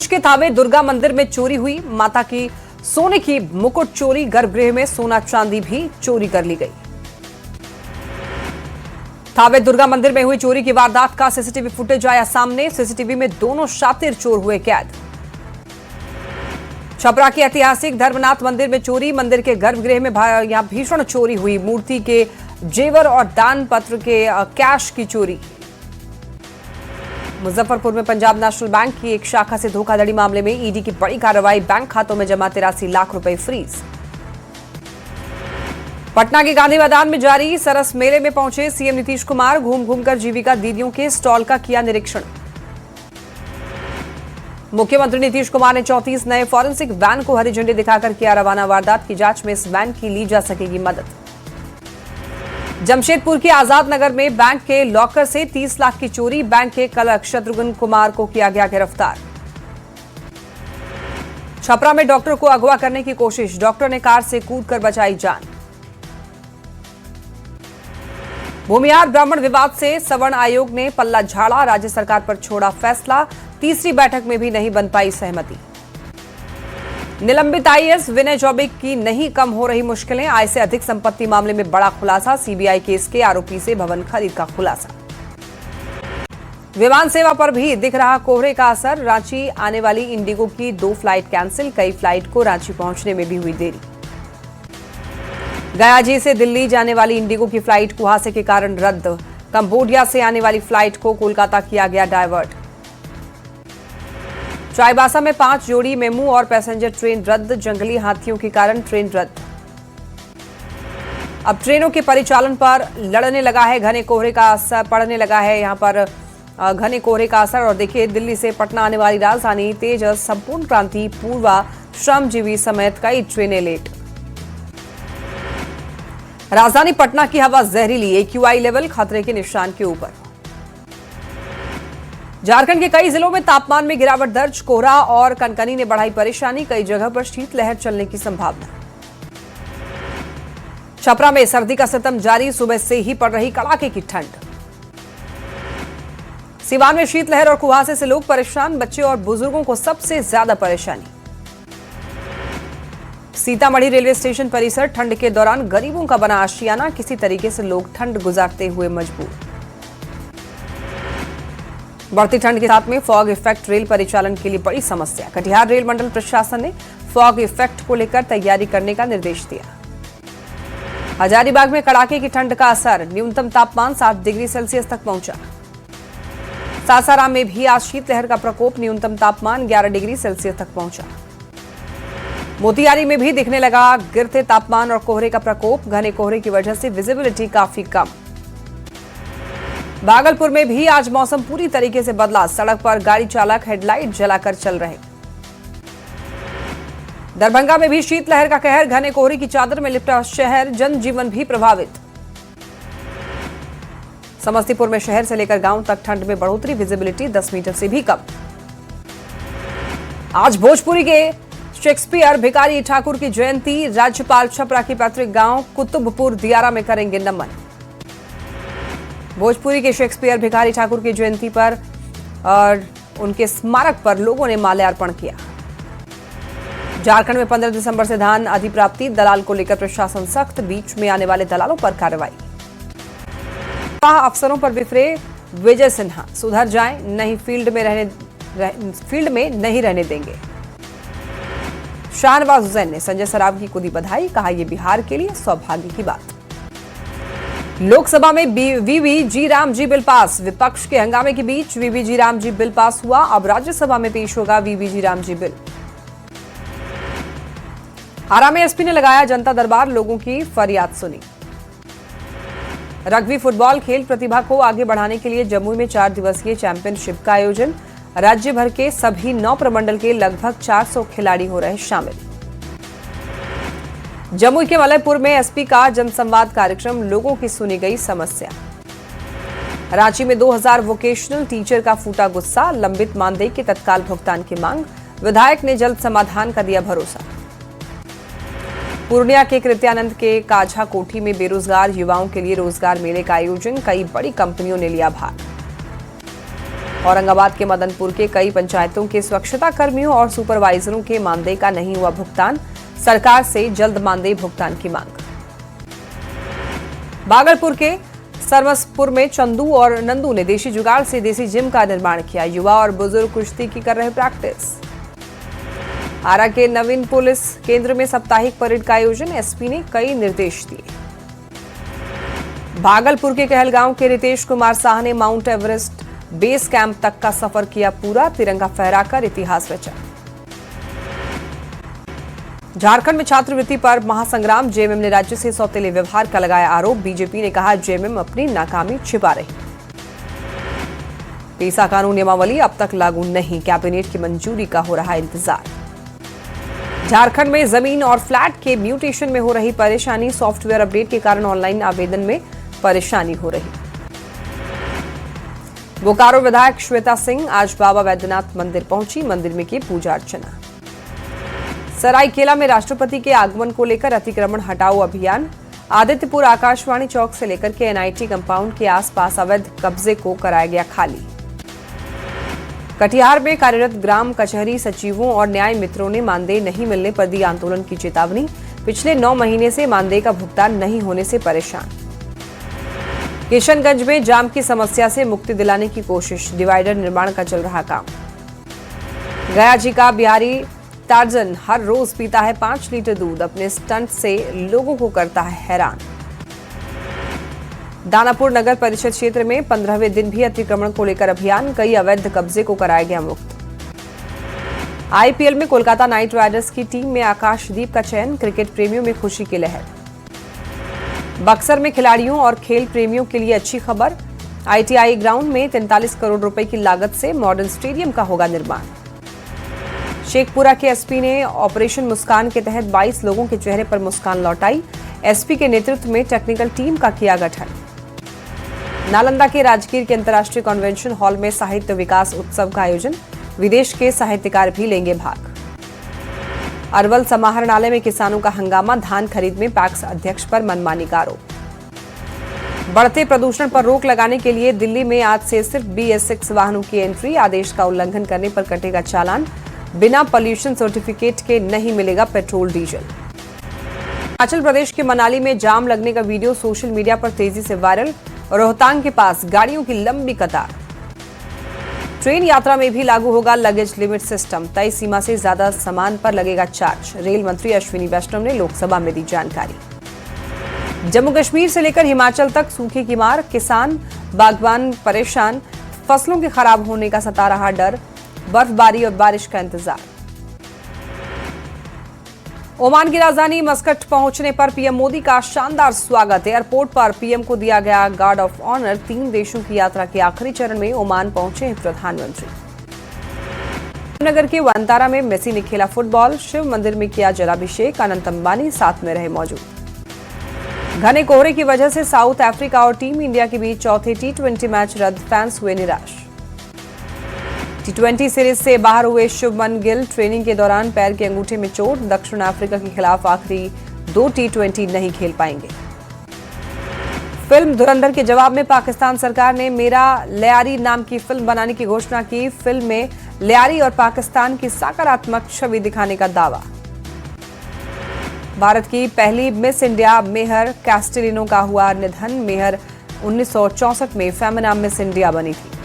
के थावे दुर्गा मंदिर में चोरी हुई। माता की सोने की मुकुट चोरी, गर्भगृह में सोना चांदी भी चोरी कर ली गई। थावे दुर्गा मंदिर में हुई चोरी की वारदात का सीसीटीवी फुटेज आया सामने। सीसीटीवी में दोनों शातिर चोर हुए कैद। छपरा के ऐतिहासिक धर्मनाथ मंदिर में चोरी। मंदिर के गर्भगृह में यहां भीषण चोरी हुई। मूर्ति के जेवर और दान पत्र के कैश की चोरी। मुजफ्फरपुर में पंजाब नेशनल बैंक की एक शाखा से धोखाधड़ी मामले में ईडी की बड़ी कार्रवाई। बैंक खातों में जमा 83 लाख रुपए फ्रीज। पटना के गांधी मैदान में जारी सरस मेले में पहुंचे सीएम नीतीश कुमार। घूम घूमकर जीविका दीदियों के स्टॉल का किया निरीक्षण। मुख्यमंत्री नीतीश कुमार ने 34 नए फॉरेंसिक वैन को हरी झंडी दिखाकर किया रवाना। वारदात की जांच में इस वैन की ली जा सकेगी मदद। जमशेदपुर के आजाद नगर में बैंक के लॉकर से 30 लाख की चोरी। बैंक के क्लर्क शत्रुघ्न कुमार को किया गया गिरफ्तार। छपरा में डॉक्टर को अगवा करने की कोशिश। डॉक्टर ने कार से कूदकर बचाई जान। भूमिहार ब्राह्मण विवाद से सवर्ण आयोग ने पल्ला झाड़ा। राज्य सरकार पर छोड़ा फैसला। तीसरी बैठक में भी नहीं बन पाई सहमति। निलंबित आईएएस विनय चौबे की नहीं कम हो रही मुश्किलें। आय से अधिक संपत्ति मामले में बड़ा खुलासा। सीबीआई केस के आरोपी से भवन खरीद का खुलासा। विमान सेवा पर भी दिख रहा कोहरे का असर। रांची आने वाली इंडिगो की 2 फ्लाइट कैंसिल। कई फ्लाइट को रांची पहुंचने में भी हुई देरी। गयाजी से दिल्ली जाने वाली इंडिगो की फ्लाइट कुहासे के कारण रद्द। कंबोडिया से आने वाली फ्लाइट को कोलकाता किया गया डायवर्ट। चाईबासा में 5 जोड़ी मेमू और पैसेंजर ट्रेन रद्द। जंगली हाथियों के कारण ट्रेन रद्द। अब ट्रेनों के परिचालन पर लड़ने लगा है घने कोहरे का असर, पड़ने लगा है यहां पर घने कोहरे का असर। और देखिए, दिल्ली से पटना आने वाली राजधानी तेजस, संपूर्ण क्रांति, पूर्वा, श्रमजीवी समेत कई ट्रेनें लेट। राजधानी पटना की हवा जहरीली। एक्यूआई लेवल खतरे के निशान के ऊपर। झारखंड के कई जिलों में तापमान में गिरावट दर्ज। कोहरा और कनकनी ने बढ़ाई परेशानी। कई जगह पर शीतलहर चलने की संभावना। छपरा में सर्दी का सितम जारी। सुबह से ही पड़ रही कड़ाके की ठंड। सिवान में शीतलहर और कुहासे से लोग परेशान। बच्चे और बुजुर्गों को सबसे ज्यादा परेशानी। सीतामढ़ी रेलवे स्टेशन परिसर ठंड के दौरान गरीबों का बना आशियाना। किसी तरीके से लोग ठंड गुजारते हुए मजबूर। बढ़ती ठंड के साथ में फॉग इफेक्ट रेल परिचालन के लिए बड़ी समस्या। कटिहार रेल मंडल प्रशासन ने फॉग इफेक्ट को लेकर तैयारी करने का निर्देश दिया। हजारीबाग में कड़ाके की ठंड का असर। न्यूनतम तापमान 7 डिग्री सेल्सियस तक पहुंचा। सासाराम में भी आज शीतलहर का प्रकोप। न्यूनतम तापमान 11 डिग्री सेल्सियस तक पहुंचा। मोतिहारी में भी दिखने लगा गिरते तापमान और कोहरे का प्रकोप। घने कोहरे की वजह से विजिबिलिटी काफी कम। भागलपुर में भी आज मौसम पूरी तरीके से बदला। सड़क पर गाड़ी चालक हेडलाइट जलाकर चल रहे। दरभंगा में भी शीतलहर का कहर। घने कोहरे की चादर में लिपटा शहर। जनजीवन भी प्रभावित। समस्तीपुर में शहर से लेकर गांव तक ठंड में बढ़ोतरी। विजिबिलिटी 10 मीटर से भी कम। आज भोजपुरी के शेक्सपियर भिखारी ठाकुर की जयंती। राज्यपाल छपरा की पैतृक गांव कुतुबपुर दियारा में करेंगे नमन। भोजपुरी के शेक्सपियर भिखारी ठाकुर की जयंती पर और उनके स्मारक पर लोगों ने माल्यार्पण किया। झारखंड में 15 दिसंबर से धान अधिप्राप्ति। दलाल को लेकर प्रशासन सख्त। बीच में आने वाले दलालों पर कार्रवाई। अफसरों पर बिफरे विजय सिन्हा। सुधर जाएं, नहीं फील्ड में नहीं रहने देंगे। शाहनवाज हुसैन ने संजय सरावगी को दी बधाई। कहा, यह बिहार के लिए सौभाग्य की बात। लोकसभा में वीवीजी रामजी बिल पास। विपक्ष के हंगामे के बीच वीवीजी रामजी बिल पास हुआ। अब राज्यसभा में पेश होगा वीवीजी रामजी बिल। आरा में एसपी ने लगाया जनता दरबार। लोगों की फरियाद सुनी। रग्बी फुटबॉल खेल प्रतिभा को आगे बढ़ाने के लिए जमुई में 4 दिवसीय चैंपियनशिप का आयोजन। राज्य भर के सभी 9 प्रमंडल के लगभग 400 खिलाड़ी हो रहे शामिल। जमुई के मलयपुर में एसपी का जनसंवाद कार्यक्रम। लोगों की सुनी गई समस्या। रांची में 2000 वोकेशनल टीचर का फूटा गुस्सा। लंबित मानदेय के तत्काल भुगतान की मांग। विधायक ने जल्द समाधान का दिया भरोसा। पूर्णिया के कृत्यानंद के काझा कोठी में बेरोजगार युवाओं के लिए रोजगार मेले का आयोजन। कई बड़ी कंपनियों ने लिया भाग। औरंगाबाद के मदनपुर के कई पंचायतों के स्वच्छता कर्मियों और सुपरवाइजरों के मानदेय का नहीं हुआ भुगतान, सरकार से जल्द मानदेय भुगतान की मांग। भागलपुर के सरवसपुर में चंदू और नंदू ने देशी जुगाड़ से देसी जिम का निर्माण किया। युवा और बुजुर्ग कुश्ती की कर रहे प्रैक्टिस। आरा के नवीन पुलिस केंद्र में साप्ताहिक परेड का आयोजन, एसपी ने कई निर्देश दिए। भागलपुर के कहलगांव के रितेश कुमार साह ने माउंट एवरेस्ट बेस कैंप तक का सफर किया पूरा, तिरंगा फहराकर इतिहास रचा। झारखंड में छात्रवृत्ति पर महासंग्राम, जेएमएम ने राज्य से सौतेले व्यवहार का लगाया आरोप। बीजेपी ने कहा जेएमएम अपनी नाकामी छिपा रही। पेसा कानून नियमावली अब तक लागू नहीं, कैबिनेट की मंजूरी का हो रहा इंतजार। झारखंड में जमीन और फ्लैट के म्यूटेशन में हो रही परेशानी, सॉफ्टवेयर अपडेट के कारण ऑनलाइन आवेदन में परेशानी हो रही। बोकारो विधायक श्वेता सिंह आज बाबा वैद्यनाथ मंदिर पहुंची, मंदिर में की पूजा अर्चना। सरायकेला में राष्ट्रपति के आगमन को लेकर अतिक्रमण हटाओ अभियान, आदित्यपुर आकाशवाणी चौक से लेकर के एनआईटी कंपाउंड के आसपास अवैध कब्जे को कराया गया खाली। कटिहार में कार्यरत ग्राम कचहरी सचिवों और न्याय मित्रों ने मानदेय नहीं मिलने पर दी आंदोलन की चेतावनी। पिछले 9 महीने से मानदेय का भुगतान नहीं होने से परेशान। किशनगंज में जाम की समस्या से मुक्ति दिलाने की कोशिश, डिवाइडर निर्माण का चल रहा काम। गया जी का बिहारी टार्जन हर रोज पीता है 5 लीटर दूध, अपने स्टंट से लोगों को करता है हैरान। दानापुर नगर परिषद क्षेत्र में 15वें दिन भी अतिक्रमण को लेकर अभियान, कई अवैध कब्जे को कराया गया मुक्त। आईपीएल में कोलकाता नाइट राइडर्स की टीम में आकाशदीप का चयन, क्रिकेट प्रेमियों में खुशी की लहर। बक्सर में खिलाड़ियों और खेल प्रेमियों के लिए अच्छी खबर, आईटीआई ग्राउंड में 43 करोड़ रुपए की लागत से मॉडर्न स्टेडियम का होगा निर्माण। शेखपुरा के एसपी ने ऑपरेशन मुस्कान के तहत 22 लोगों के चेहरे पर मुस्कान लौटाई, एसपी के नेतृत्व में टेक्निकल टीम का किया गठन। नालंदा के राजगीर के अंतर्राष्ट्रीय कन्वेंशन हॉल में साहित्य विकास उत्सव का आयोजन, विदेश के साहित्यकार भी लेंगे भाग। अरवल समाहरणालय में किसानों का हंगामा, धान खरीद में पैक्स अध्यक्ष पर मनमानी का आरोप। बढ़ते प्रदूषण पर रोक लगाने के लिए दिल्ली में आज से सिर्फ BS6 वाहनों की एंट्री, आदेश का उल्लंघन करने पर कटेगा चालान, बिना पॉल्यूशन सर्टिफिकेट के नहीं मिलेगा पेट्रोल डीजल। हिमाचल प्रदेश के मनाली में जाम लगने का वीडियो सोशल मीडिया पर तेजी से वायरल, रोहतांग के पास गाड़ियों की लंबी कतार। ट्रेन यात्रा में भी लागू होगा लगेज लिमिट सिस्टम, तय सीमा से ज्यादा सामान पर लगेगा चार्ज, रेल मंत्री अश्विनी वैष्णव ने लोकसभा में दी जानकारी। जम्मू कश्मीर से लेकर हिमाचल तक सूखे की मार, किसान बागवान परेशान, फसलों के खराब होने का सता रहा डर, बर्फबारी और बारिश का इंतजार। ओमान की राजधानी मस्कट पहुंचने पर पीएम मोदी का शानदार स्वागत, एयरपोर्ट पर पीएम को दिया गया गार्ड ऑफ ऑनर। 3 देशों की यात्रा के आखिरी चरण में ओमान पहुंचे हैं प्रधानमंत्री। नगर के वंतारा में मेसी ने खेला फुटबॉल, शिव मंदिर में किया जलाभिषेक, अनंत अंबानी साथ में रहे मौजूद। घने कोहरे की वजह से साउथ अफ्रीका और टीम इंडिया के बीच चौथे T20 मैच रद्द, फैंस हुए निराश। T20 सीरीज से बाहर हुए शुभमन गिल, ट्रेनिंग के दौरान पैर के अंगूठे में चोट, दक्षिण अफ्रीका के खिलाफ आखिरी 2 T20 नहीं खेल पाएंगे। फिल्म धुरंधर के जवाब में पाकिस्तान सरकार ने मेरा लियारी नाम की फिल्म बनाने की घोषणा की। फिल्म में लियारी और पाकिस्तान की सकारात्मक छवि दिखाने का दावा। भारत की पहली मिस इंडिया मेहर कैस्टिलिनो का हुआ निधन, मेहर 1964 में फेमिना मिस इंडिया बनी थी।